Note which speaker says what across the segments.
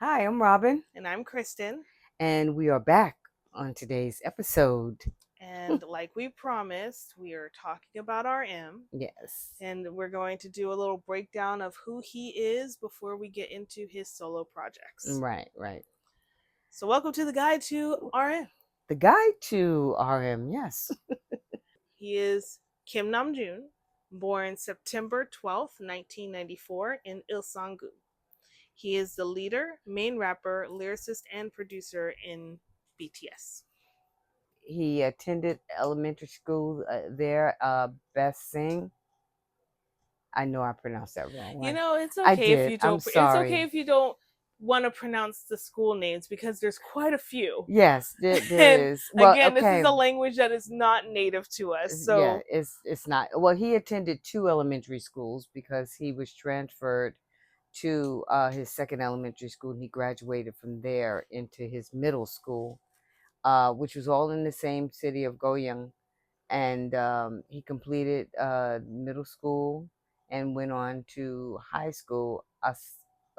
Speaker 1: Hi, I'm Robin,
Speaker 2: And I'm Kristen.
Speaker 1: and we are back on today's episode.
Speaker 2: And like we promised, we are talking about RM.
Speaker 1: Yes.
Speaker 2: And we're going to do a little breakdown of who he is before we get into his solo projects.
Speaker 1: Right.
Speaker 2: So, welcome to the guide to RM.
Speaker 1: The guide to RM, yes.
Speaker 2: He is Kim Namjoon, born September 12th, 1994, in Ilsangu. He is the leader, main rapper, lyricist, and producer in BTS.
Speaker 1: He attended elementary school there, Best Sing. I know I pronounced that wrong, right?
Speaker 2: It's
Speaker 1: I
Speaker 2: okay if
Speaker 1: did.
Speaker 2: you
Speaker 1: I'm
Speaker 2: don't. It's okay
Speaker 1: sorry.
Speaker 2: if you don't want to pronounce the school names because there's quite a few.
Speaker 1: Yes, there
Speaker 2: And
Speaker 1: is. Well,
Speaker 2: again, this is
Speaker 1: okay.
Speaker 2: a language that is not native to us.
Speaker 1: Yeah,
Speaker 2: So,
Speaker 1: it's not. Well, he attended two elementary schools because he was transferred to his second elementary school, and he graduated from there into his middle school, which was all in the same city of Goyang. And he completed middle school and went on to high school,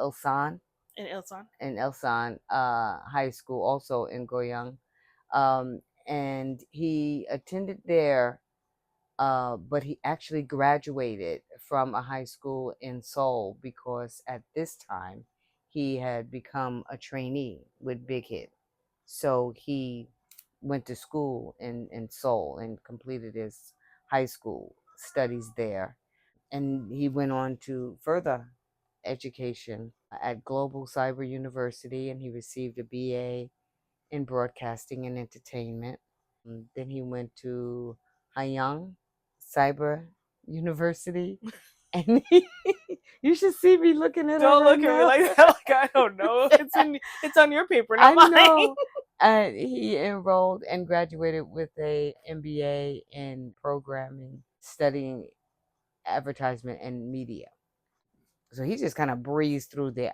Speaker 1: Ilsan,
Speaker 2: in Ilsan.
Speaker 1: in Ilsan High School, also in Goyang. And he attended there, but he actually graduated from a high school in Seoul because at this time he had become a trainee with Big Hit. So he went to school in Seoul and completed his high school studies there. And he went on to further education at Global Cyber University, and he received a BA in broadcasting and entertainment. Then he went to Hanyang Cyber University, and you should see me looking at her
Speaker 2: Don't
Speaker 1: right
Speaker 2: look at me
Speaker 1: now.
Speaker 2: like that. Like I don't know. It's on your paper, not
Speaker 1: I
Speaker 2: mine.
Speaker 1: know. He enrolled and graduated with a MBA in programming, studying advertisement and media. So he just kind of breezed through there.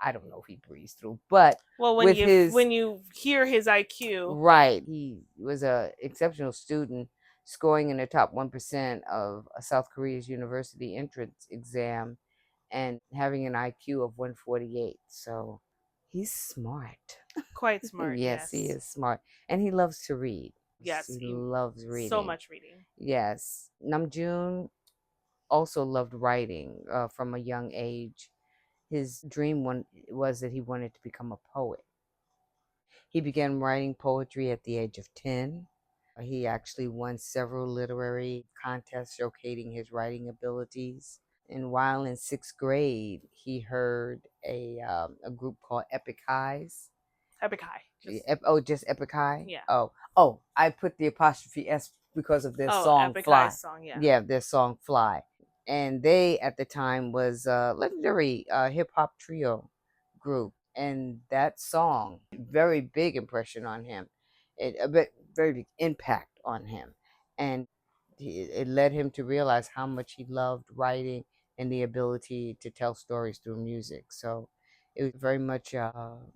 Speaker 1: I don't know if he breezed through, but
Speaker 2: Well,
Speaker 1: with his
Speaker 2: when you hear his IQ,
Speaker 1: right, he was a exceptional student, scoring in the top 1% of South Korea's university entrance exam, and having an IQ of 148. So he's smart.
Speaker 2: quite smart.
Speaker 1: Yes, he
Speaker 2: Yes,
Speaker 1: is smart, and he loves to read.
Speaker 2: yes,
Speaker 1: He
Speaker 2: he
Speaker 1: loves
Speaker 2: so
Speaker 1: reading.
Speaker 2: much reading.
Speaker 1: Yes, Namjoon also loved writing from a young age. His dream was that he wanted to become a poet. He began writing poetry at the age of 10. He actually won several literary contests showcasing his writing abilities. And while in sixth grade, he heard a group called Epic Highs.
Speaker 2: Epic High.
Speaker 1: Just Epic High?
Speaker 2: Yeah.
Speaker 1: Oh, I put the apostrophe S because of their song
Speaker 2: Epic
Speaker 1: Fly.
Speaker 2: High's song. Yeah.
Speaker 1: Yeah, their song Fly. And they, at the time, was a legendary hip hop trio group. And that song, very big impression on him, very big impact on him. And it led him to realize how much he loved writing and the ability to tell stories through music. So it was very much a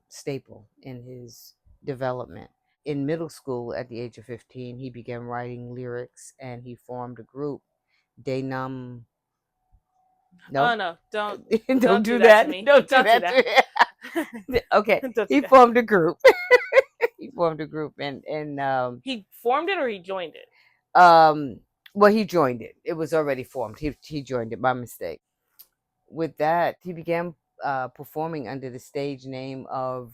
Speaker 1: staple in his development. In middle school, at the age of 15, he began writing lyrics and he formed a group, Daenam. No,
Speaker 2: Oh no!
Speaker 1: don't
Speaker 2: Do
Speaker 1: do
Speaker 2: that to
Speaker 1: that.
Speaker 2: me.
Speaker 1: Don't do
Speaker 2: Don't do
Speaker 1: that
Speaker 2: that.
Speaker 1: to me. Okay,
Speaker 2: Don't do
Speaker 1: he
Speaker 2: that.
Speaker 1: formed a group. He formed a group, and
Speaker 2: He formed it or he joined it.
Speaker 1: um, well, he joined it. It was already formed. He joined it by mistake. With that, he began performing under the stage name of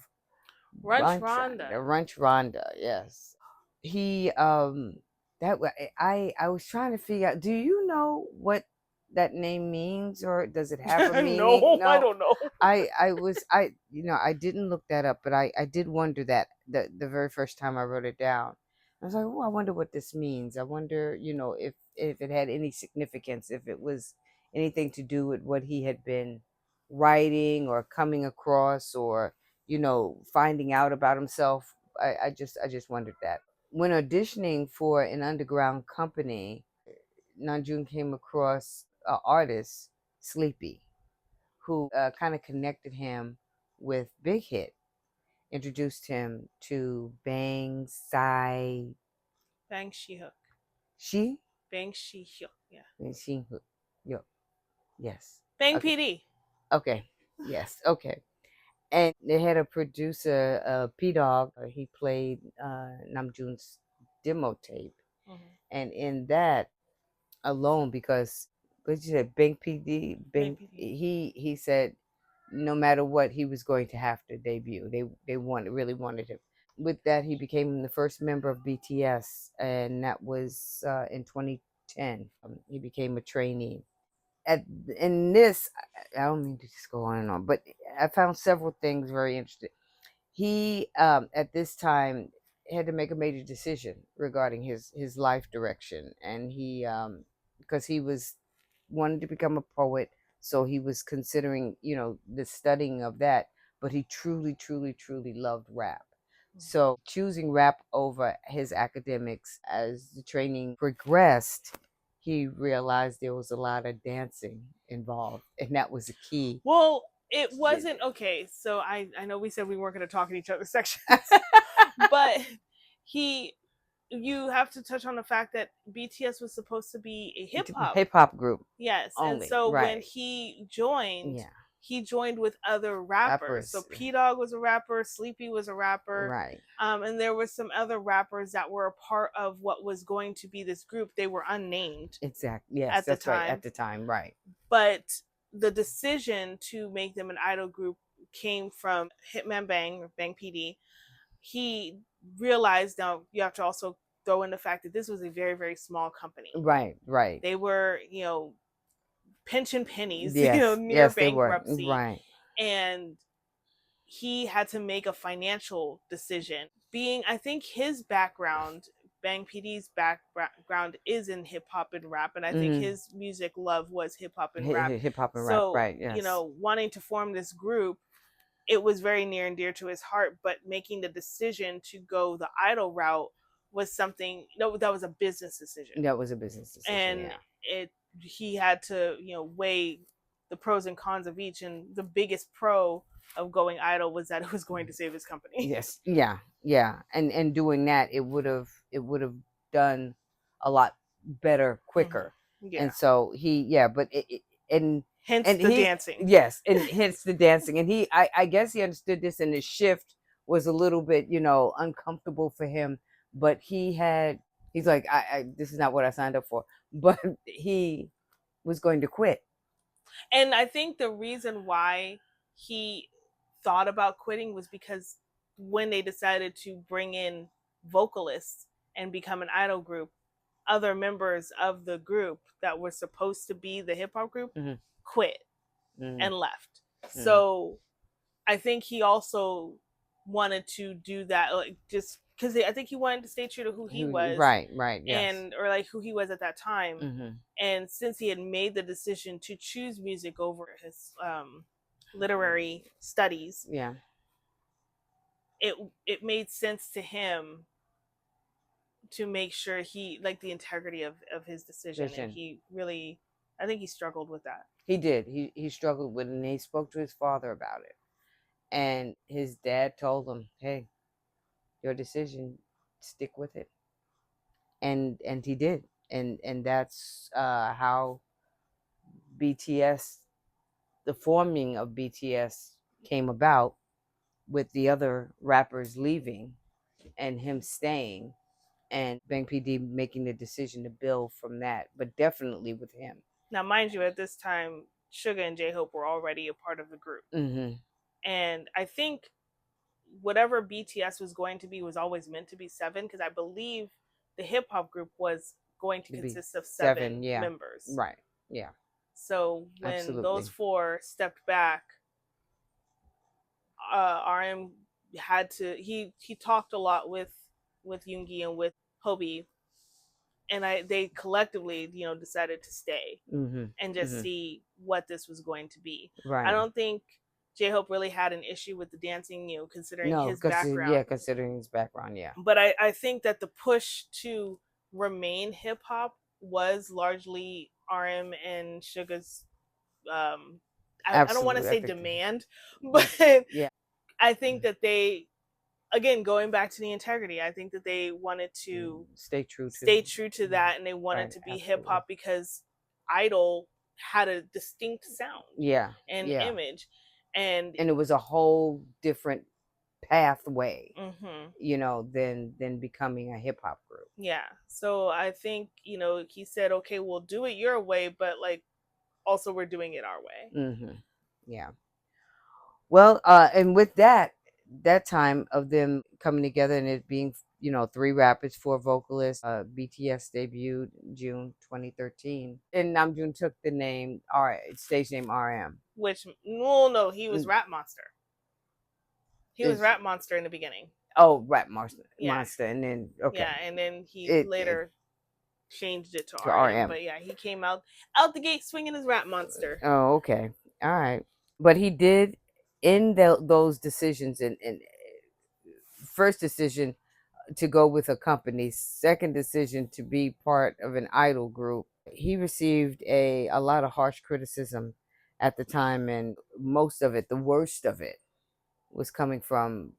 Speaker 2: Runch Rhonda.
Speaker 1: Runch Rhonda. Yes, he that I was trying to figure out. Do you know what that name means, or does it have a meaning?
Speaker 2: No, I
Speaker 1: No,
Speaker 2: don't know.
Speaker 1: I didn't look that up, but I did wonder that the very first time I wrote it down. I was like, oh, I wonder what this means. I wonder, if it had any significance, if it was anything to do with what he had been writing or coming across, or finding out about himself. I just wondered that. When auditioning for an underground company, Namjoon came across an artist, Sleepy, who kind of connected him with Big Hit, introduced him to Bang Sai
Speaker 2: Bang Shi Hook.
Speaker 1: Shi
Speaker 2: Bang Shi Hyuk. Yeah.
Speaker 1: Shin Yo. Yes.
Speaker 2: Bang
Speaker 1: Okay.
Speaker 2: PD.
Speaker 1: Okay. Yes. Okay. And they had a producer, P Dog. He played Namjoon's demo tape, and in that alone, because what you said, Bank PD, Bank, he said no matter what, he was going to have to debut. They really wanted him. With that, he became the first member of BTS, and that was in 2010. He became a trainee. At in this, I don't mean to just go on and on, but I found several things very interesting. He at this time had to make a major decision regarding his life direction, and he because he was wanted to become a poet, so he was considering the studying of that, but he truly truly truly loved rap. So choosing rap over his academics, as the training progressed, he realized there was a lot of dancing involved, and that was a key.
Speaker 2: Well, it wasn't okay. So I know we said we weren't going to talk in each other's sections, but he you have to touch on the fact that BTS was supposed to be a
Speaker 1: hip hop group.
Speaker 2: Yes,
Speaker 1: only,
Speaker 2: and so when
Speaker 1: right.
Speaker 2: he joined,
Speaker 1: Yeah.
Speaker 2: he joined with other rappers. So P Dog was a rapper, Sleepy was a rapper,
Speaker 1: Right.
Speaker 2: And there were some other rappers that were a part of what was going to be this group. They were unnamed,
Speaker 1: Exactly. Yes,
Speaker 2: at the
Speaker 1: that's right.
Speaker 2: time.
Speaker 1: At the time, right.
Speaker 2: But the decision to make them an idol group came from Hitman Bang, or Bang PD. He realized, now you have to also throw in the fact that this was a very, very small company.
Speaker 1: Right, right.
Speaker 2: They were, pinching pennies,
Speaker 1: Yes,
Speaker 2: near
Speaker 1: yes, they were.
Speaker 2: bankruptcy.
Speaker 1: Right.
Speaker 2: And he had to make a financial decision. Being, I think his background, Bang PD's background is in hip hop and rap, and I think his music love was hip hop and rap.
Speaker 1: Hip hop and rap,
Speaker 2: So,
Speaker 1: right? Yes.
Speaker 2: Wanting to form this group, it was very near and dear to his heart. But making the decision to go the idol route was something that was a business decision.
Speaker 1: That was a business decision,
Speaker 2: and
Speaker 1: yeah.
Speaker 2: he had to weigh the pros and cons of each, and the biggest pro of going idol was that it was going to save his company.
Speaker 1: Yes, yeah, yeah, and doing that, it would have done a lot better quicker.
Speaker 2: Yeah.
Speaker 1: And so but and
Speaker 2: Hence
Speaker 1: and
Speaker 2: the
Speaker 1: he
Speaker 2: dancing.
Speaker 1: yes, and hence the dancing, and I guess he understood this, and the shift was a little bit uncomfortable for him, but he's like, I this is not what I signed up for, but he was going to quit.
Speaker 2: And I think the reason why he thought about quitting was because when they decided to bring in vocalists and become an idol group, other members of the group that were supposed to be the hip hop group quit and left. So I think he also wanted to do that, like, just because I think he wanted to stay true to who he was,
Speaker 1: right, yes.
Speaker 2: and or like who he was at that time. And since he had made the decision to choose music over his literary studies,
Speaker 1: Yeah,
Speaker 2: it made sense to him to make sure he, like, the integrity of his decision. And he really, I think he struggled with that.
Speaker 1: He did. He struggled with it, and he spoke to his father about it. And his dad told him, "Hey, your decision, stick with it." And he did. And that's how BTS, the forming of BTS, came about, with the other rappers leaving and him staying, and Bang PD making the decision to build from that, but definitely with him.
Speaker 2: Now, mind you, at this time, Suga and J-Hope were already a part of the group. And I think whatever BTS was going to be was always meant to be seven, because I believe the hip hop group was going to consist of seven members.
Speaker 1: Right. Yeah.
Speaker 2: So when those four stepped back, RM had to, he talked a lot with Yoongi and with Hobie, and they collectively decided to stay and just see what this was going to be. Right. I don't think J-Hope really had an issue with the dancing, considering his background.
Speaker 1: Yeah, considering his background, yeah.
Speaker 2: But I think that the push to remain hip hop was largely RM and Suga's I don't want to say demand, but
Speaker 1: yeah.
Speaker 2: I think that they, again, going back to the integrity, I think that they wanted to
Speaker 1: stay true to
Speaker 2: that, and they wanted to be hip hop because Idol had a distinct sound, and image.
Speaker 1: and it was a whole different pathway,
Speaker 2: Mhm.
Speaker 1: than becoming a hip hop group.
Speaker 2: Yeah. So I think, he said, okay, we'll do it your way, but like also we're doing it our way.
Speaker 1: Yeah. Well, and with that time of them coming together and it being, three rappers, four vocalists, BTS debuted June 2013, and Namjoon took the name stage name RM.
Speaker 2: Which, no, he was
Speaker 1: Mm,
Speaker 2: Rap Monster. He was
Speaker 1: Is
Speaker 2: Rap Monster in the beginning.
Speaker 1: oh, Rap Monster,
Speaker 2: Yeah.
Speaker 1: and then
Speaker 2: Yeah,
Speaker 1: okay,
Speaker 2: and then he
Speaker 1: it
Speaker 2: later changed it to
Speaker 1: to
Speaker 2: RM.
Speaker 1: RM.
Speaker 2: But yeah, he came out the gate swinging his Rap Monster.
Speaker 1: Oh, okay, all right. But he did in those decisions, and first decision to go with a company, second decision to be part of an idol group. He received a lot of harsh criticism at the time, and most of it, the worst of it, was coming from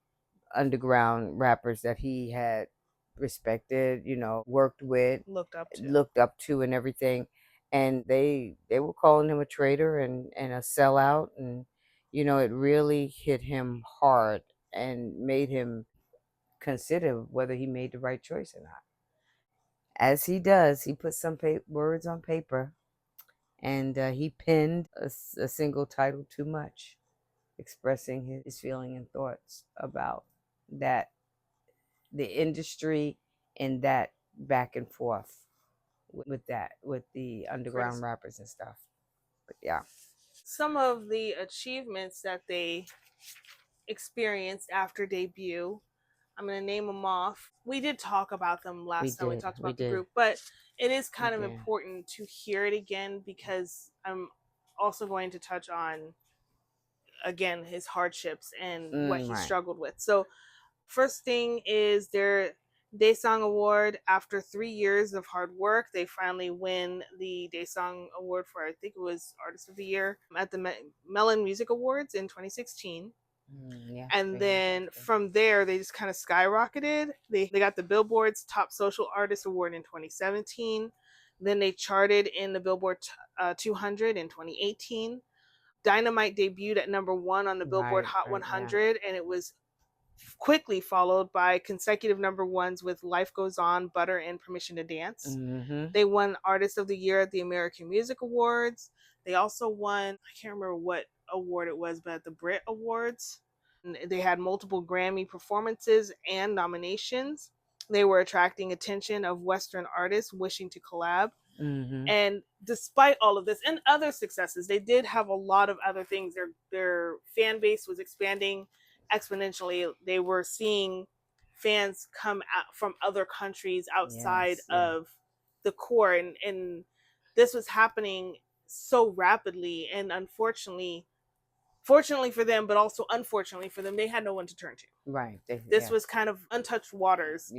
Speaker 1: underground rappers that he had respected, worked with, looked up to, and everything. And they were calling him a traitor and a sellout, and it really hit him hard and made him consider whether he made the right choice or not. As he does, he put some words on paper, and he penned a single titled "Too Much," expressing his feeling and thoughts about that, the industry, and that back and forth with the underground rappers and stuff. But yeah,
Speaker 2: some of the achievements that they experienced after debut, I'm going to name them off. We did talk about them last time we talked about the group, but it is kind of important to hear it again because I'm also going to touch on, again, his hardships and what he struggled with. So, first thing is their Daesung Award. After 3 years of hard work, they finally win the Daesung Award for, I think it was Artist of the Year, at the Melon Music Awards in 2016.
Speaker 1: Yeah,
Speaker 2: and then from there, they just kind of skyrocketed. They got the Billboard's Top Social Artist Award in 2017. Then they charted in the Billboard 200 in 2018. Dynamite debuted at number 1 on the Billboard Hot 100, and it was quickly followed by consecutive number ones with Life Goes On, Butter, and Permission to Dance. They won Artist of the Year at the American Music Awards. They also won, I can't remember what award it was, but at the Brit Awards. And they had multiple Grammy performances and nominations. They were attracting attention of Western artists wishing to collab. And despite all of this and other successes, they did have a lot of other things. Their fan base was expanding exponentially. They were seeing fans come out from other countries outside of the core, and this was happening so rapidly. And fortunately for them, but also unfortunately for them, they had no one to turn to.
Speaker 1: Right.
Speaker 2: This was kind of untouched waters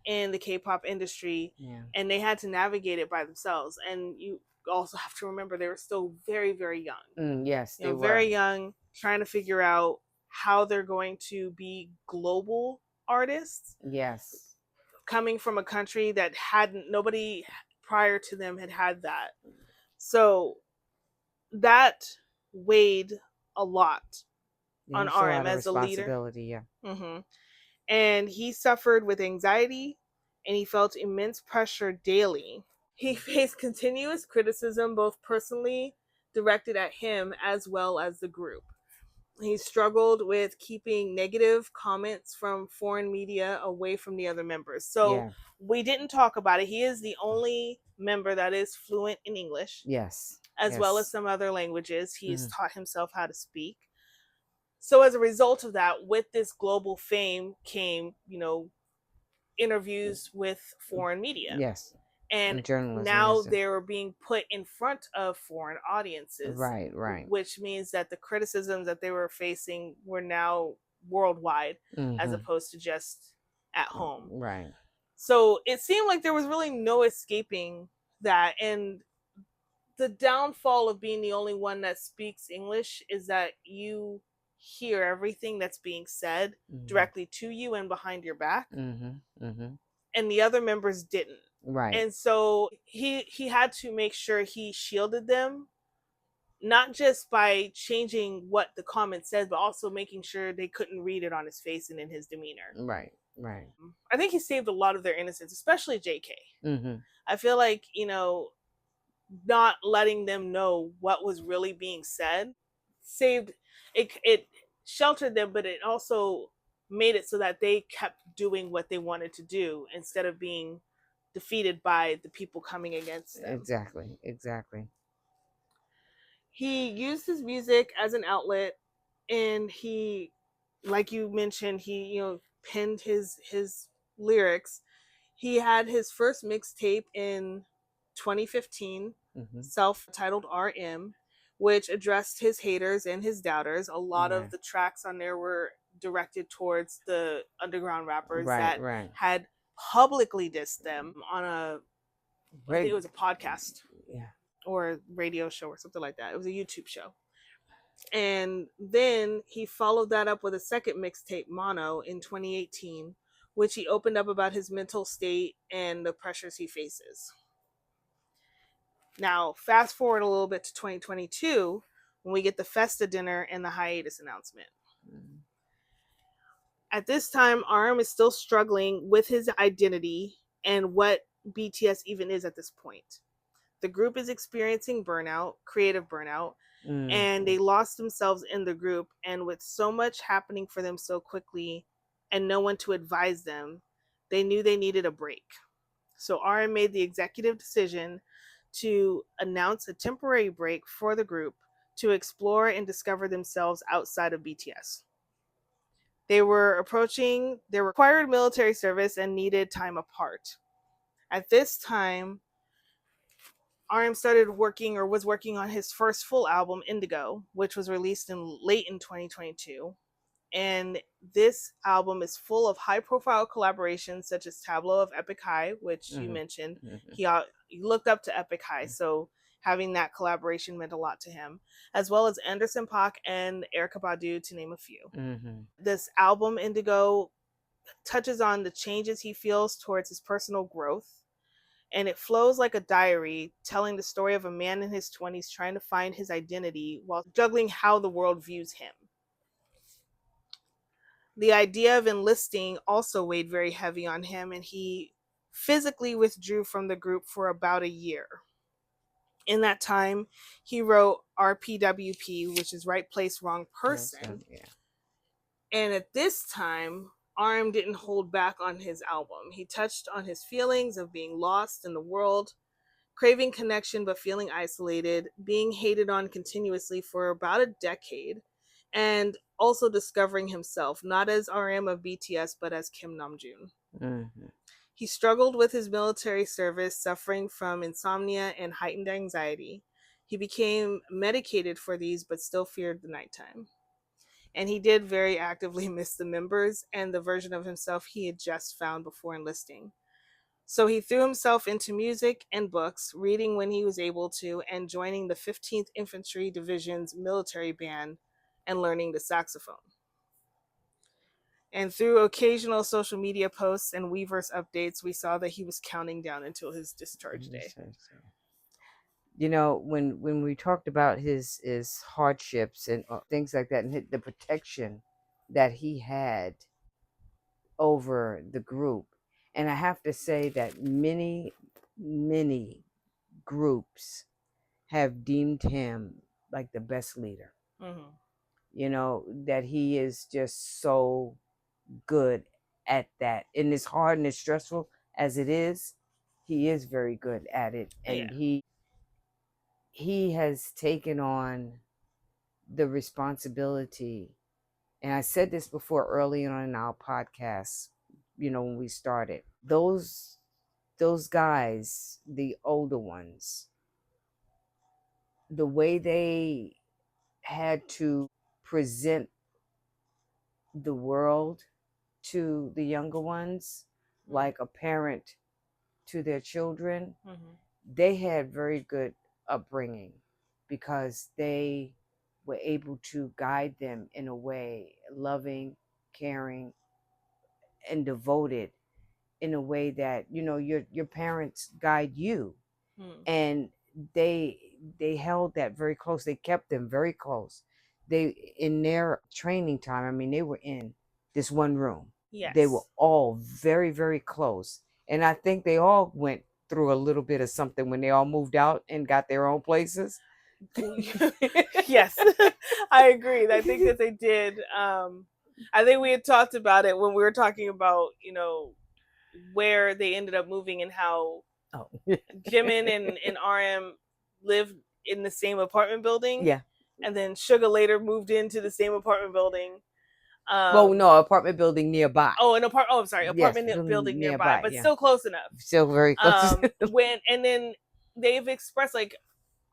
Speaker 2: in the K-pop industry, and they had to navigate it by themselves. And you also have to remember they were still very, very young.
Speaker 1: Yes, they were
Speaker 2: very young, trying to figure out how they're going to be global artists.
Speaker 1: Yes.
Speaker 2: Coming from a country that hadn't, nobody prior to them had that. So that weighed a lot on RM as a leader.
Speaker 1: Yeah.
Speaker 2: And he suffered with anxiety and he felt immense pressure daily. He faced continuous criticism, both personally directed at him as well as the group. He struggled with keeping negative comments from foreign media away from the other members. So we didn't talk about it. He is the only member that is fluent in English.
Speaker 1: Yes.
Speaker 2: As well as some other languages. He's taught himself how to speak. So as a result of that, with this global fame came, interviews with foreign media.
Speaker 1: Yes.
Speaker 2: And now they were being put in front of foreign audiences.
Speaker 1: Right.
Speaker 2: Which means that the criticisms that they were facing were now worldwide, as opposed to just at home.
Speaker 1: Right.
Speaker 2: So it seemed like there was really no escaping that. And the downfall of being the only one that speaks English is that you hear everything that's being said directly to you and behind your back. And the other members didn't.
Speaker 1: Right.
Speaker 2: And so he had to make sure he shielded them not just by changing what the comment said, but also making sure they couldn't read it on his face and in his demeanor.
Speaker 1: Right. Right.
Speaker 2: I think he saved a lot of their innocence, especially JK.
Speaker 1: Mm-hmm.
Speaker 2: I feel like, not letting them know what was really being said saved it sheltered them, but it also made it so that they kept doing what they wanted to do instead of being defeated by the people coming against them.
Speaker 1: Exactly. Exactly.
Speaker 2: He used his music as an outlet, and he, like you mentioned, he penned his lyrics. He had his first mixtape in 2015,
Speaker 1: Mm-hmm.
Speaker 2: self-titled RM, which addressed his haters and his doubters. A lot of
Speaker 1: Right.
Speaker 2: the tracks on there were directed towards the underground rappers
Speaker 1: Right.
Speaker 2: that
Speaker 1: Right.
Speaker 2: had publicly dissed them on I think
Speaker 1: Great.
Speaker 2: it was a podcast
Speaker 1: Yeah.
Speaker 2: or a radio show or something like that. It was a YouTube show. And then he followed that up with a second mixtape, Mono, in 2018, which he opened up about his mental state and the pressures he faces. Now, fast forward a little bit to 2022 when we get the Festa dinner and the hiatus announcement.
Speaker 1: Mm-hmm.
Speaker 2: At this time, RM is still struggling with his identity and what BTS even is at this point. The group is experiencing burnout, creative burnout, and they lost themselves in the group. And with so much happening for them so quickly and no one to advise them, they knew they needed a break. So RM made the executive decision to announce a temporary break for the group to explore and discover themselves outside of BTS. They were approaching their required military service and needed time apart. At this time, RM started working or was working on his first full album, Indigo, which was released late in 2022. And this album is full of high profile collaborations such as Tableau of Epic High, which you mentioned.
Speaker 1: Mm-hmm.
Speaker 2: He looked up to Epic High, so having that collaboration meant a lot to him, as well as Anderson Paak and Erykah Badu, to name a few.
Speaker 1: Mm-hmm.
Speaker 2: This album, Indigo, touches on the changes he feels towards his personal growth, and it flows like a diary telling the story of a man in his 20s trying to find his identity while juggling how the world views him. The idea of enlisting also weighed very heavy on him, and he physically withdrew from the group for about a year. In that time, he wrote RPWP, which is Right Place, Wrong Person.
Speaker 1: Yeah.
Speaker 2: And at this time, RM didn't hold back on his album. He touched on his feelings of being lost in the world, craving connection but feeling isolated, being hated on continuously for about a decade, and also discovering himself, not as RM of BTS, but as Kim Namjoon.
Speaker 1: Mm-hmm.
Speaker 2: He struggled with his military service, suffering from insomnia and heightened anxiety. He became medicated for these, but still feared the nighttime. And he did very actively miss the members and the version of himself he had just found before enlisting. So he threw himself into music and books, reading when he was able to, and joining the 15th Infantry Division's military band and learning the saxophone. And through occasional social media posts and Weverse updates, we saw that he was counting down until his discharge day.
Speaker 1: You know, when we talked about his hardships and things like that, and the protection that he had over the group, and I have to say that many groups have deemed him like the best leader.
Speaker 2: Mm-hmm.
Speaker 1: You know, that he is just so good at that. And as hard and as stressful as it is, he is very good at it. And
Speaker 2: Yeah.
Speaker 1: he has taken on the responsibility. And I said this before early on in our podcast, you know, when we started. Those guys, the older ones, the way they had to present the world to the younger ones, like a parent to their children, they had very good upbringing because they were able to guide them in a way, loving, caring, and devoted, in a way that, you know, your parents guide you. And they held that very close. They kept them very close. They in their training time, I mean, they were in this one room. They were
Speaker 2: Yes.
Speaker 1: all very, very close. And I think they all went through a little bit of something when they all moved out and got their own places.
Speaker 2: Yes, I agree. I think that they did. I think we had talked about it when we were talking about, where they ended up moving and how
Speaker 1: Oh.
Speaker 2: Jimin and RM lived in the same apartment building,
Speaker 1: Yeah.
Speaker 2: and then Suga later moved into the same apartment building.
Speaker 1: Well, no, apartment building nearby.
Speaker 2: Oh, an apart. Oh, I'm sorry,
Speaker 1: Yes,
Speaker 2: apartment building nearby,
Speaker 1: nearby.
Speaker 2: but
Speaker 1: Yeah,
Speaker 2: still close enough.
Speaker 1: still very close.
Speaker 2: When and then they've expressed like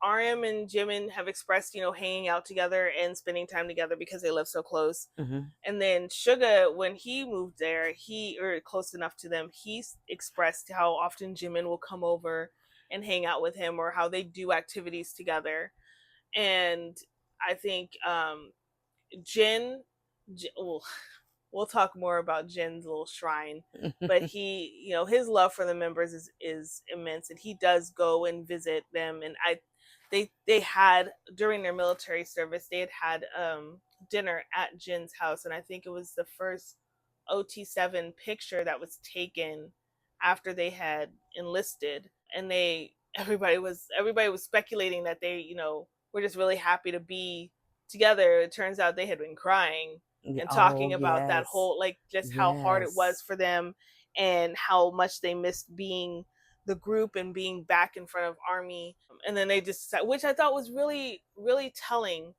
Speaker 2: RM and Jimin have expressed, hanging out together and spending time together because they live so close.
Speaker 1: Mm-hmm.
Speaker 2: And then Suga, when he moved there, he or close enough to them, he expressed how often Jimin will come over and hang out with him, or how they do activities together. And I think Jin, well, we'll talk more about Jin's little shrine, but he, his love for the members is immense, and he does go and visit them. And they had, during their military service, they had dinner at Jin's house, and I think it was the first OT7 picture that was taken after they had enlisted. And everybody was speculating that they, were just really happy to be together. It turns out they had been crying and
Speaker 1: Oh
Speaker 2: talking about that
Speaker 1: yes,
Speaker 2: whole, like, just how hard it was
Speaker 1: yes.
Speaker 2: for them, and how much they missed being the group and being back in front of Army. And then they just, which I thought was really, really telling,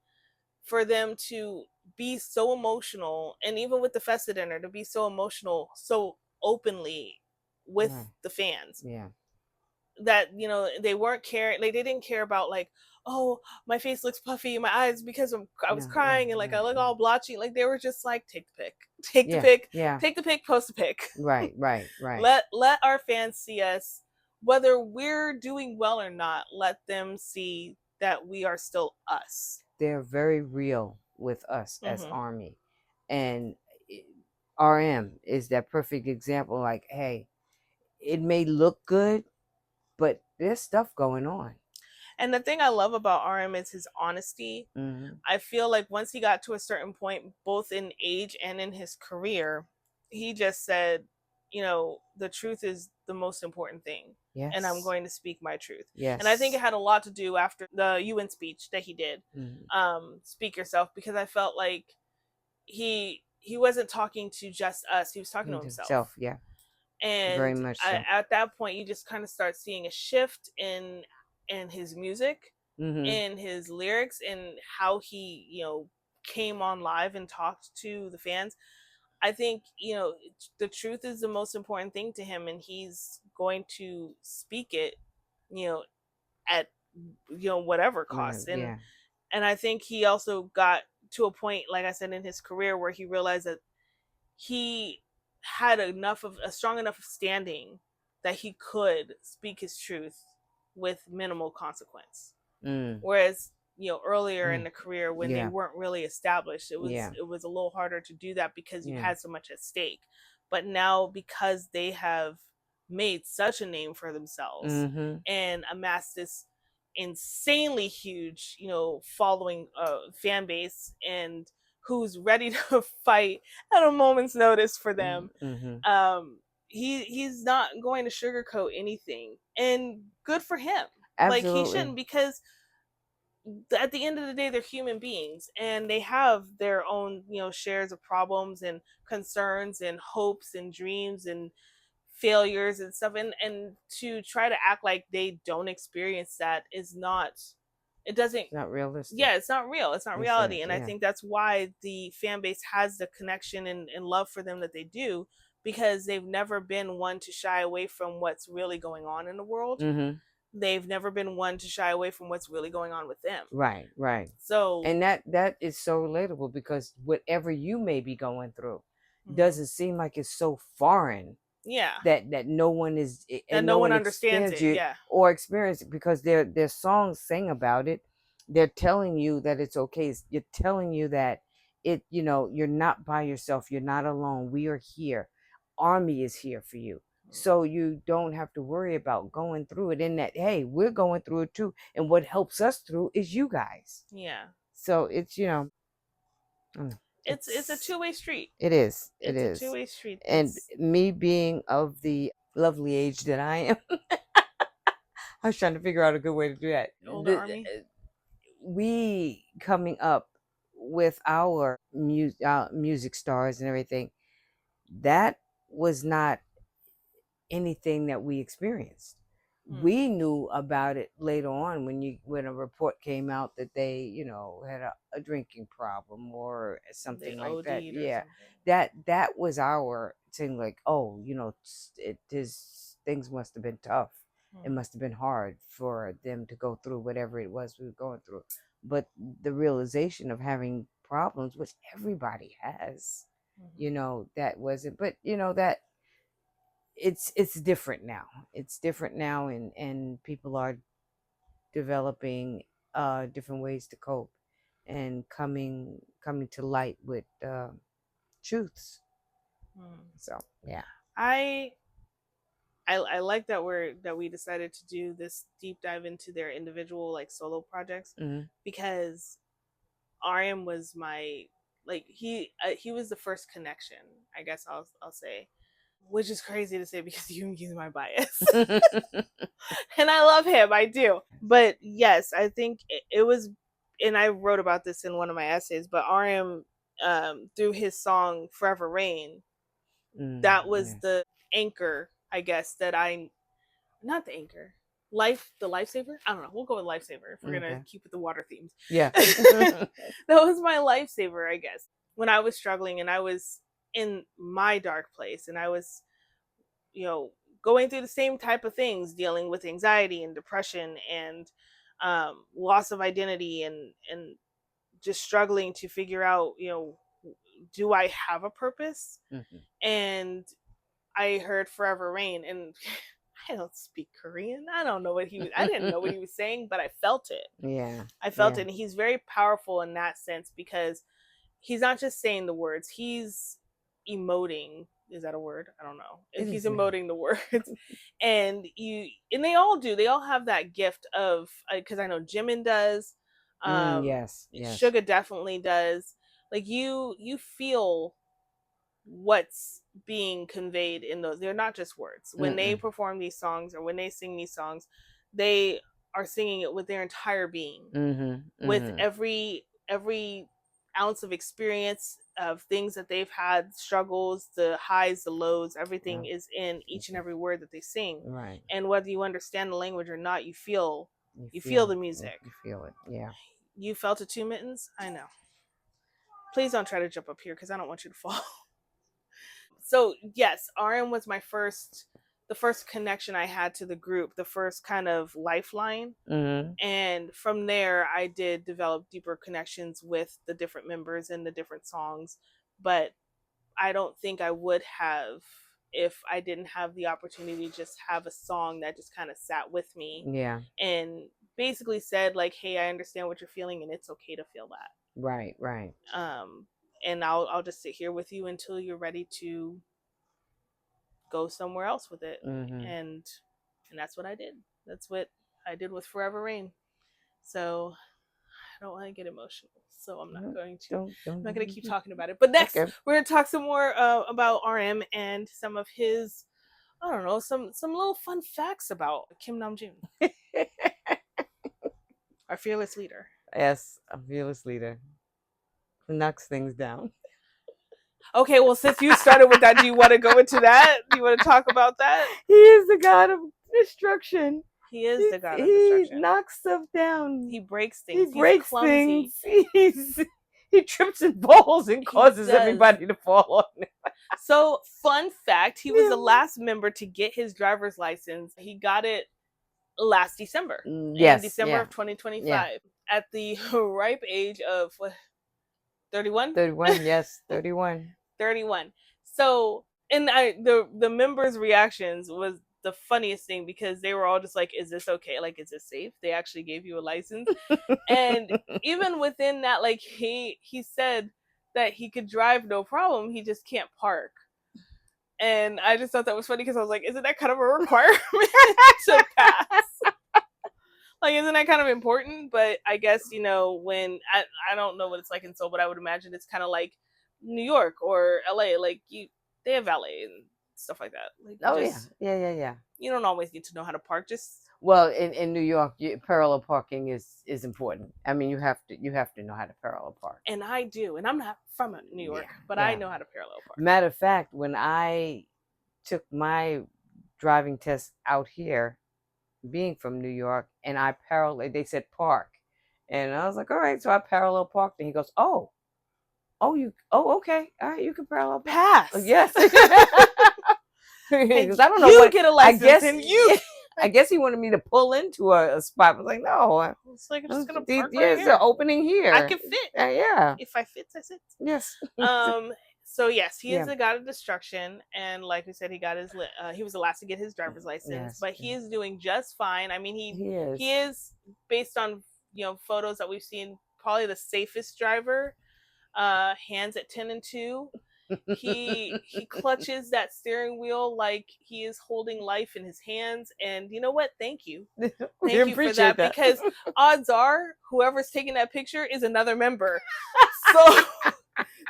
Speaker 2: for them to be so emotional, and even with the Festa dinner, to be so emotional so openly with
Speaker 1: Right.
Speaker 2: the fans,
Speaker 1: Yeah.
Speaker 2: that they weren't caring, like they didn't care about, like, oh, my face looks puffy in my eyes because I was
Speaker 1: No. Yeah.
Speaker 2: crying, and like
Speaker 1: Yeah.
Speaker 2: I look
Speaker 1: Yeah.
Speaker 2: all blotchy. Like, they were just like, take the pic, take the
Speaker 1: Yeah.
Speaker 2: pic,
Speaker 1: Yeah.
Speaker 2: take the pic, post the pic.
Speaker 1: Right. Right. Right.
Speaker 2: Let our fans see us, whether we're doing well or not. Let them see that we are still us.
Speaker 1: They're very real with us as
Speaker 2: Mm-hmm.
Speaker 1: Army, and RM is that perfect example. Like, hey, it may look good, but there's stuff going on.
Speaker 2: And the thing I love about RM is his honesty.
Speaker 1: Mm-hmm.
Speaker 2: I feel like once he got to a certain point, both in age and in his career, he just said, the truth is the most important thing.
Speaker 1: Yes.
Speaker 2: And I'm going to speak my truth.
Speaker 1: Yes.
Speaker 2: And I think it had a lot to do after the UN speech that he did, Speak Yourself, because I felt like he wasn't talking to just us, he was talking to himself.
Speaker 1: Yeah. Very
Speaker 2: And
Speaker 1: much so.
Speaker 2: at that point, you just kind of start seeing a shift in his music,
Speaker 1: Mm-hmm.
Speaker 2: in his lyrics, and how he, came on live and talked to the fans. I think, the truth is the most important thing to him, and he's going to speak it, at whatever cost.
Speaker 1: Right, yeah.
Speaker 2: And I think he also got to a point, like I said, in his career, where he realized that he had a strong enough standing that he could speak his truth with minimal consequence. Whereas, earlier in the career, when they weren't really established, it was a little harder to do that because you had so much at stake. But now, because they have made such a name for themselves, and amassed this insanely huge, following, fan base, and who's ready to fight at a moment's notice for them, he's not going to sugarcoat anything, and good for him. Absolutely. Like, he shouldn't, because at the end of the day, they're human beings, and they have their own, shares of problems and concerns and hopes and dreams and failures and stuff. And to try to act like they don't experience that is not, it doesn't,
Speaker 1: it's not realistic.
Speaker 2: Yeah, it's not real, it's not reality. And I think that's why the fan base has the connection and love for them that they do, because they've never been one to shy away from what's really going on in the world. They've never been one to shy away from what's really going on with them.
Speaker 1: Right.
Speaker 2: So,
Speaker 1: and that is so relatable, because whatever you may be going through doesn't seem like it's so foreign.
Speaker 2: Yeah.
Speaker 1: That no one is,
Speaker 2: and no one understands it. Yeah.
Speaker 1: Or experience it, because their songs sing about it. They're telling you that it's okay. You're telling you that you're not by yourself. You're not alone. We are here. Army is here for you. so you don't have to worry about going through it. In that, hey, we're going through it too, and what helps us through is you guys.
Speaker 2: Yeah.
Speaker 1: So it's
Speaker 2: It's a
Speaker 1: it's
Speaker 2: two-way street.
Speaker 1: it
Speaker 2: It's a
Speaker 1: is,
Speaker 2: two-way street.
Speaker 1: and me being of the lovely age that I am, I was trying to figure out a good way to do that.
Speaker 2: Older army.
Speaker 1: We coming up with our music stars and everything, that was not anything that we experienced. We knew about it later on when a report came out that they had a drinking problem or something
Speaker 2: They
Speaker 1: like that.
Speaker 2: OD'd or
Speaker 1: Yeah,
Speaker 2: something.
Speaker 1: that was our thing. Like, oh, it is, things must have been tough. It must have been hard for them to go through whatever it was we were going through. But the realization of having problems, which everybody has, that wasn't. But that it's different now. It's different now, and people are developing different ways to cope and coming to light with truths. So yeah.
Speaker 2: I I like that we decided to do this deep dive into their individual like solo projects, because RM was my, like, he was the first connection, I guess I'll say, which is crazy to say because he's my bias. And I love him, I do. But yes, I think it was, and I wrote about this in one of my essays, but RM, through his song Forever Rain, that was the anchor, I guess, that I, not the anchor, the lifesaver, I don't know, we'll go with lifesaver if we're gonna keep with the water themes.
Speaker 1: Yeah.
Speaker 2: That was my lifesaver, I guess, when I was struggling and I was in my dark place, and I was, going through the same type of things, dealing with anxiety and depression and loss of identity, and just struggling to figure out, do I have a purpose? And I heard Forever Rain, and I don't speak Korean. I don't know what I didn't know what he was saying, but I felt it.
Speaker 1: Yeah.
Speaker 2: I felt it. And he's very powerful in that sense, because he's not just saying the words, he's emoting. Is that a word? I don't know. He's emoting the words. And they all do. They all have that gift of, because I know Jimin does.
Speaker 1: Yes.
Speaker 2: Suga definitely does. Like, you feel what's being conveyed in those. They're not just words. When they perform these songs or when they sing these songs, they are singing it with their entire being, with every ounce of experience of things that they've had, struggles, the highs, the lows, everything is in each and every word that they sing.
Speaker 1: Right.
Speaker 2: And whether you understand the language or not, you feel the music.
Speaker 1: You feel it. Yeah.
Speaker 2: You felt it too, Mittens? I know. Please don't try to jump up here because I don't want you to fall. So yes, RM was the first connection I had to the group, the first kind of lifeline. And from there, I did develop deeper connections with the different members and the different songs. But I don't think I would have if I didn't have the opportunity to just have a song that just kind of sat with me.
Speaker 1: Yeah.
Speaker 2: And basically said, like, hey, I understand what you're feeling and it's okay to feel that.
Speaker 1: Right.
Speaker 2: And I'll just sit here with you until you're ready to go somewhere else with it. And that's what I did. That's what I did with Forever Rain. So I don't want to get emotional, so I'm not going to. I'm not going to keep talking about it. But next, we're going to talk some more about RM and some of his, I don't know, some little fun facts about Kim Namjoon, our fearless leader.
Speaker 1: Yes, a fearless leader who knocks things down.
Speaker 2: Okay, well, since you started with that, do you want to go into that? Do you want to talk about that?
Speaker 1: He is the god of destruction.
Speaker 2: He is the god of destruction.
Speaker 1: He knocks stuff down.
Speaker 2: He breaks things.
Speaker 1: He breaks things. He trips and falls and causes everybody to fall on him.
Speaker 2: So, fun fact, he was the last member to get his driver's license. He got it last December.
Speaker 1: Yes.
Speaker 2: In December of 2025. Yeah. At the ripe age of 31?
Speaker 1: 31, yes, 31.
Speaker 2: 31. So, and the members' reactions was the funniest thing, because they were all just like, is this okay? Like, is this safe? They actually gave you a license. And even within that, like, he said that he could drive no problem, he just can't park. And I just thought that was funny because I was like, isn't that kind of a requirement to pass? Like, isn't that kind of important? But I guess, when I don't know what it's like in Seoul, but I would imagine it's kind of like New York or LA. Like, they have valet and stuff like that. Like,
Speaker 1: Oh yeah.
Speaker 2: you don't always need to know how to park. Just
Speaker 1: Well, in New York, parallel parking is important. I mean, you have to know how to parallel park.
Speaker 2: and I do, and I'm not from New York,
Speaker 1: Yeah,
Speaker 2: but I
Speaker 1: yeah.
Speaker 2: know how to parallel park.
Speaker 1: Matter of fact, when I took my driving test out here, being from New York, and I parallel, they said park, and I was like, all right, so I parallel parked, and he goes, okay, all right, you can parallel park.
Speaker 2: Pass.
Speaker 1: Yes. Because I don't know
Speaker 2: You
Speaker 1: what
Speaker 2: get a
Speaker 1: I
Speaker 2: license,
Speaker 1: guess.
Speaker 2: and you.
Speaker 1: I guess he wanted me to pull into a spot. I was like, no,
Speaker 2: It's like I'm just gonna
Speaker 1: the-
Speaker 2: park right
Speaker 1: there's an
Speaker 2: here.
Speaker 1: opening here.
Speaker 2: I can fit.
Speaker 1: Yeah.
Speaker 2: If I fit, I sit.
Speaker 1: Yes.
Speaker 2: So yes, he is
Speaker 1: Yeah.
Speaker 2: a god of destruction, and like we said, he got his he was the last to get his driver's license,
Speaker 1: Yes,
Speaker 2: but he is doing just fine. I mean,
Speaker 1: He is.
Speaker 2: he is, based on photos that we've seen, probably the safest driver. Hands at 10 and 2. He clutches that steering wheel like he is holding life in his hands, and you know what? Thank you.
Speaker 1: We
Speaker 2: Thank you for
Speaker 1: appreciate
Speaker 2: that, because odds are whoever's taking that picture is another member.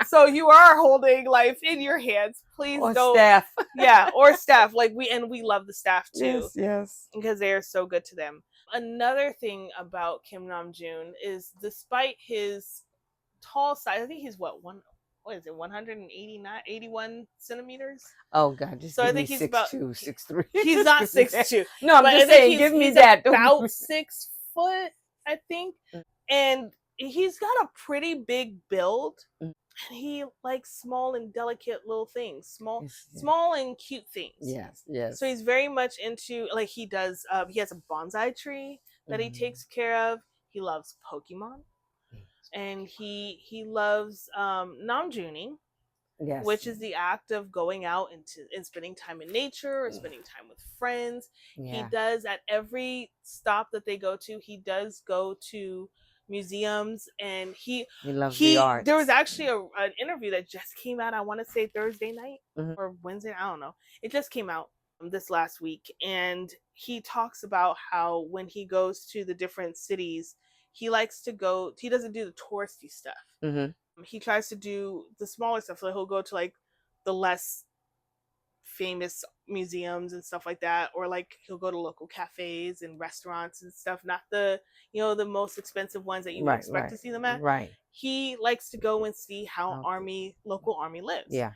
Speaker 2: So you are holding life in your hands. Please
Speaker 1: Or
Speaker 2: don't.
Speaker 1: staff.
Speaker 2: Yeah, or staff. Like we love the staff too,
Speaker 1: Yes.
Speaker 2: because they are so good to them. Another thing about Kim Namjoon is, despite his tall size, I think he's what is it, 189, 81 centimeters?
Speaker 1: Oh God, just
Speaker 2: So
Speaker 1: give
Speaker 2: I think
Speaker 1: me
Speaker 2: he's about
Speaker 1: 6'2", 6'3".
Speaker 2: He's not 6'2".
Speaker 1: No, I'm
Speaker 2: but
Speaker 1: just
Speaker 2: I think
Speaker 1: saying, give me
Speaker 2: he's
Speaker 1: that.
Speaker 2: about 6 foot, I think.
Speaker 1: Mm.
Speaker 2: And he's got a pretty big build.
Speaker 1: Mm.
Speaker 2: And he likes small and delicate little things,
Speaker 1: Yes.
Speaker 2: small and cute things.
Speaker 1: Yes.
Speaker 2: So he's very much into, like, he does. He has a bonsai tree that he takes care of. He loves Pokemon, and he loves namjooning,
Speaker 1: Yes.
Speaker 2: which is the act of going out and spending time in nature or spending time with friends.
Speaker 1: Yeah.
Speaker 2: He does, at every stop that they go to, he does go to museums, and he
Speaker 1: loves the art.
Speaker 2: There was actually an interview that just came out, I want to say Thursday night or Wednesday, I don't know. It just came out this last week, and he talks about how when he goes to the different cities, he doesn't do the touristy stuff. He tries to do the smaller stuff. So he'll go to, like, the less famous museums and stuff like that, or like he'll go to local cafes and restaurants and stuff, not the the most expensive ones that you would expect to see them at.
Speaker 1: Right.
Speaker 2: He likes to go and see how local army lives.
Speaker 1: Yeah.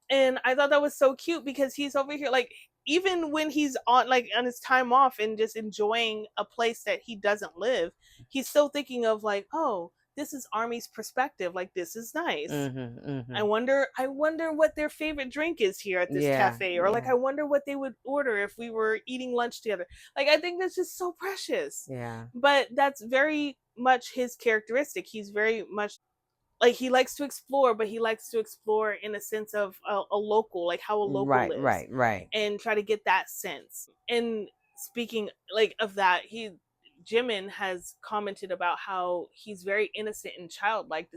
Speaker 2: And I thought that was so cute, because he's over here, like, even when he's on his time off and just enjoying a place that he doesn't live, he's still thinking of, like, oh, this is Army's perspective. Like, this is nice. I wonder what their favorite drink is here at this cafe, or like, I wonder what they would order if we were eating lunch together. Like, I think that's just so precious.
Speaker 1: Yeah.
Speaker 2: But that's very much his characteristic. He's very much, like, he likes to explore, but he likes to explore in a sense of a local, like how a local lives.
Speaker 1: Right.
Speaker 2: And try to get that sense. And speaking, like, of that, Jimin has commented about how he's very innocent and childlike,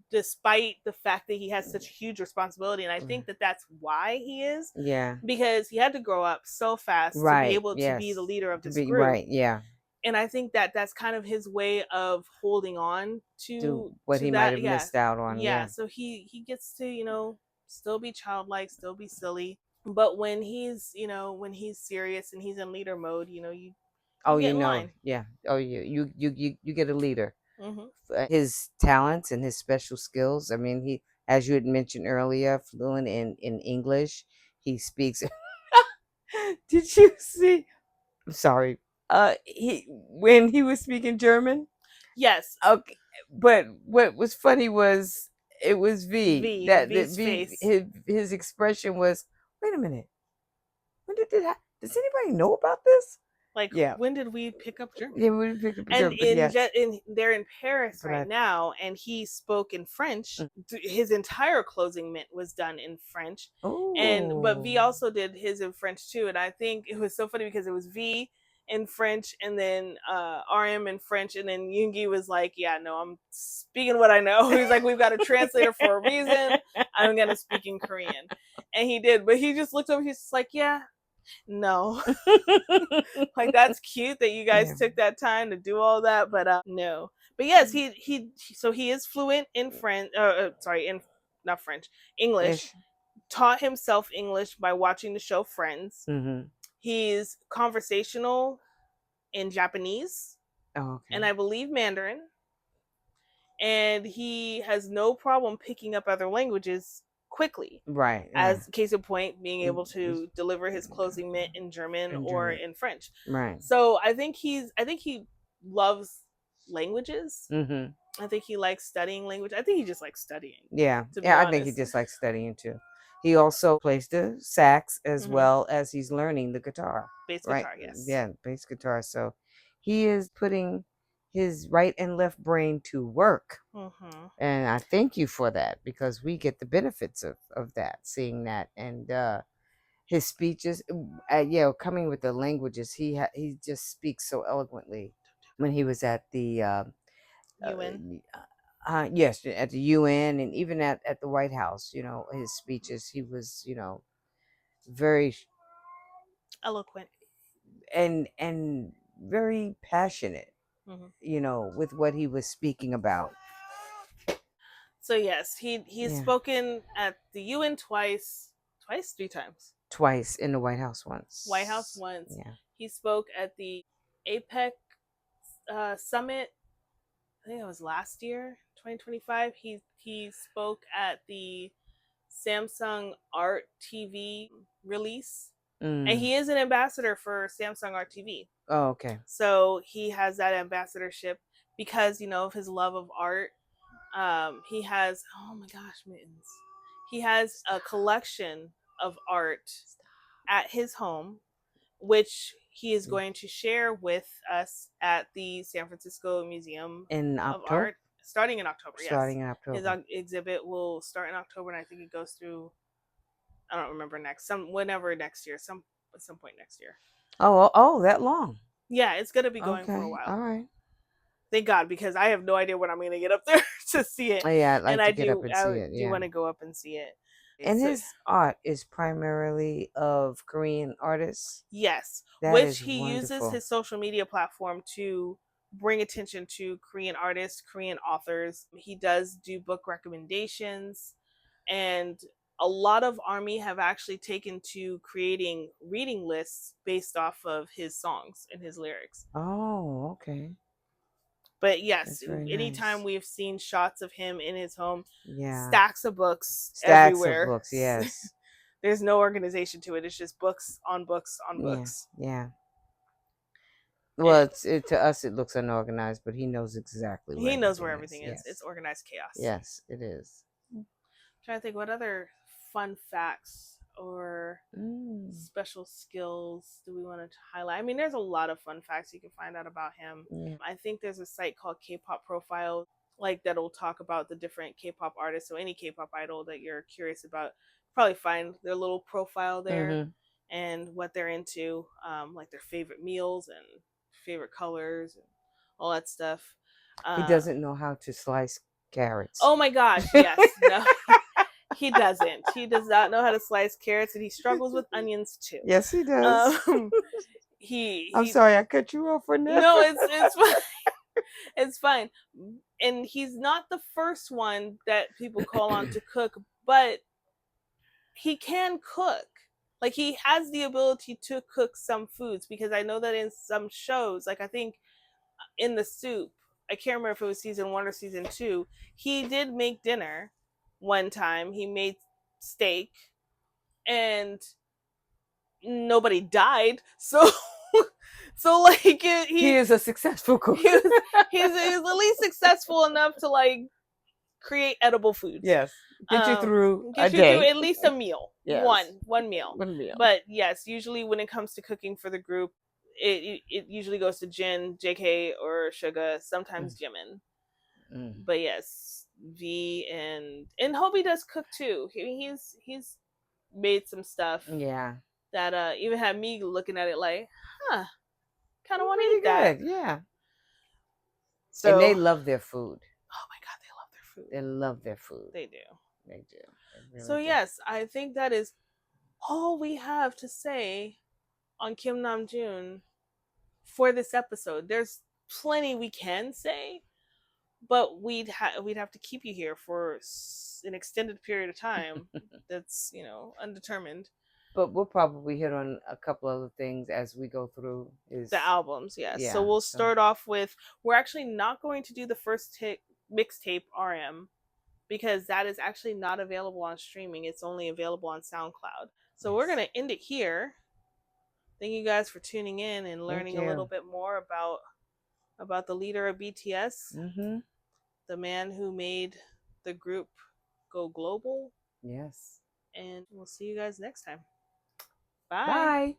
Speaker 2: despite the fact that he has such huge responsibility. And I think that that's why he is.
Speaker 1: Yeah.
Speaker 2: Because he had to grow up so fast to be able to be the leader of this group.
Speaker 1: Right. Yeah.
Speaker 2: And I think that that's kind of his way of holding on to
Speaker 1: what he might have missed out on.
Speaker 2: Yeah. So he gets to, still be childlike, still be silly. But when he's serious and he's in leader mode, you get in line.
Speaker 1: Yeah. Oh, you get a leader. His talents and his special skills. I mean, he, as you had mentioned earlier, fluent in English. He speaks. Did you see? I'm sorry. When he was speaking German.
Speaker 2: Yes.
Speaker 1: Okay. But what was funny was it was V.
Speaker 2: V's face.
Speaker 1: His expression was, wait a minute. When did that happen? Does anybody know about this?
Speaker 2: Like, when did we pick up German?
Speaker 1: Yeah, we picked up German.
Speaker 2: And they're in Paris right now, and he spoke in French. His entire closing mint was done in French. But V also did his in French too. And I think it was so funny because it was V, in French, and then RM in French, and then Yoongi was like, "Yeah, no, I'm speaking what I know." He's like, "We've got a translator for a reason. I'm gonna speak in Korean," and he did. But he just looked over. He's just like, "Yeah, no." Like, that's cute that you guys took that time to do all that, but no. But yes, he is fluent in French. Sorry, in not French, English. Taught himself English by watching the show Friends.
Speaker 1: Mm-hmm.
Speaker 2: He's conversational in Japanese, and I believe Mandarin. And he has no problem picking up other languages quickly.
Speaker 1: Right.
Speaker 2: As case in point, being able to deliver his closing mint in German or in French.
Speaker 1: Right.
Speaker 2: So I think he loves languages.
Speaker 1: Mm-hmm.
Speaker 2: I think he likes studying language. I think he just likes studying.
Speaker 1: Yeah. I think he just likes studying too. He also plays the sax as well as he's learning the guitar.
Speaker 2: Bass guitar, yes.
Speaker 1: Yeah, bass guitar. So he is putting his right and left brain to work. And I thank you for that, because we get the benefits of that, seeing that. And his speeches, coming with the languages, he just speaks so eloquently. When he was at the
Speaker 2: UN.
Speaker 1: Yes, at the UN, and even at the White House, his speeches, he was, very
Speaker 2: eloquent
Speaker 1: and very passionate, with what he was speaking about.
Speaker 2: So yes, he's spoken at the UN twice, 3 times.
Speaker 1: In the White House once.
Speaker 2: Yeah. He spoke at the APEC summit. I think it was last year, 2025. He spoke at the Samsung Art TV release. And he is an ambassador for Samsung Art TV.
Speaker 1: Oh, okay.
Speaker 2: So he has that ambassadorship because, of his love of art. He has, oh my gosh, mittens. He has a collection of art at his home, which he is going to share with us at the San Francisco Museum of Art, starting in October. His exhibit will start in October, and I think it goes through, I don't remember whenever next year, at some point next year.
Speaker 1: Oh, that long?
Speaker 2: Yeah, it's gonna be going for a while.
Speaker 1: All right.
Speaker 2: Thank God, because I have no idea when I'm gonna get up there to see it.
Speaker 1: Yeah, I'd like to get up and see it.
Speaker 2: I do want to go up and see it.
Speaker 1: And his art is primarily of Korean artists.
Speaker 2: Yes, which he uses his social media platform to bring attention to Korean artists, Korean authors. He does do book recommendations, and a lot of ARMY have actually taken to creating reading lists based off of his songs and his lyrics.
Speaker 1: Oh, okay.
Speaker 2: But yes, anytime we've seen shots of him in his home, stacks of books everywhere.
Speaker 1: Of books, yes.
Speaker 2: There's no organization to it. It's just books on books on books.
Speaker 1: Yeah. Well, to us it looks unorganized, but he knows exactly where
Speaker 2: everything is. Yes. It's organized chaos.
Speaker 1: Yes, it is.
Speaker 2: I'm trying to think what other fun facts or special skills do we want to highlight. I mean, there's a lot of fun facts you can find out about him. I think there's a site called K-Pop Profile, that'll talk about the different K-pop artists. So any K-pop idol that you're curious about, probably find their little profile there and what they're into, like their favorite meals and favorite colors and all that stuff.
Speaker 1: He doesn't know how to slice carrots.
Speaker 2: Oh my gosh, yes. No. He doesn't. He does not know how to slice carrots, and he struggles with onions too.
Speaker 1: Yes, he does. I'm sorry, I cut you off for that.
Speaker 2: No, it's fine. It's fine. And he's not the first one that people call on to cook, but he can cook. Like, he has the ability to cook some foods, because I know that in some shows, like I think in The Soup, I can't remember if it was season 1 or season 2, he did make dinner. One time he made steak and nobody died, so like he
Speaker 1: is a successful cook.
Speaker 2: he's at least successful enough to create edible foods.
Speaker 1: Yes, get you through
Speaker 2: at least a meal.
Speaker 1: Yes.
Speaker 2: one meal. But yes, usually when it comes to cooking for the group, it usually goes to Jin, JK, or Suga, sometimes Jimin. But yes, V and Hobie does cook too. He's made some stuff.
Speaker 1: Yeah.
Speaker 2: That even had me looking at it like, huh. kind of want to
Speaker 1: Pretty
Speaker 2: eat that.
Speaker 1: good, yeah. And they
Speaker 2: So,
Speaker 1: love their food.
Speaker 2: oh my God, they love their food.
Speaker 1: They love their food.
Speaker 2: They do.
Speaker 1: They do. They
Speaker 2: So,
Speaker 1: really do.
Speaker 2: yes, I think that is all we have to say on Kim Namjoon for this episode. There's plenty we can say, but we'd have to keep you here for an extended period of time. That's undetermined.
Speaker 1: But we'll probably hit on a couple other things as we go through his
Speaker 2: The albums, yes.
Speaker 1: Yeah,
Speaker 2: So we'll
Speaker 1: so
Speaker 2: start off with, we're actually not going to do the first mixtape RM because that is actually not available on streaming. It's only available on SoundCloud. So we're
Speaker 1: yes.
Speaker 2: going to end it here. Thank you guys for tuning in and learning a little bit more about the leader of BTS, the man who made the group go global.
Speaker 1: Yes.
Speaker 2: And we'll see you guys next time. Bye.
Speaker 1: Bye.